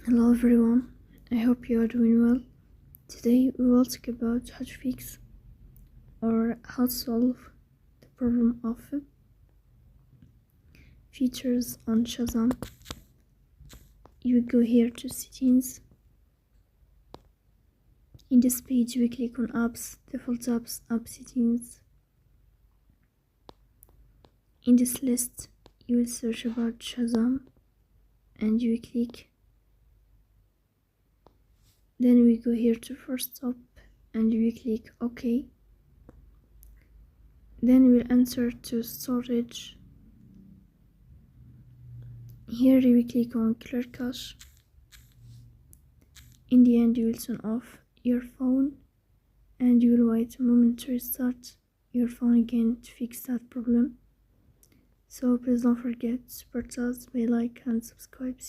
Hello everyone, I hope you are doing well. Today we will talk about how to fix or how to solve the problem of features on Shazam. You go here to settings. In this page we click on apps, default apps, app settings. In this list you will search about Shazam and you will click. Then we go here to first stop and we click OK. Then we'll enter to storage. Here you will click on clear cache. In the end you will turn off your phone and you will wait a moment to restart your phone again to fix that problem. So please don't forget to support us by like and subscribe.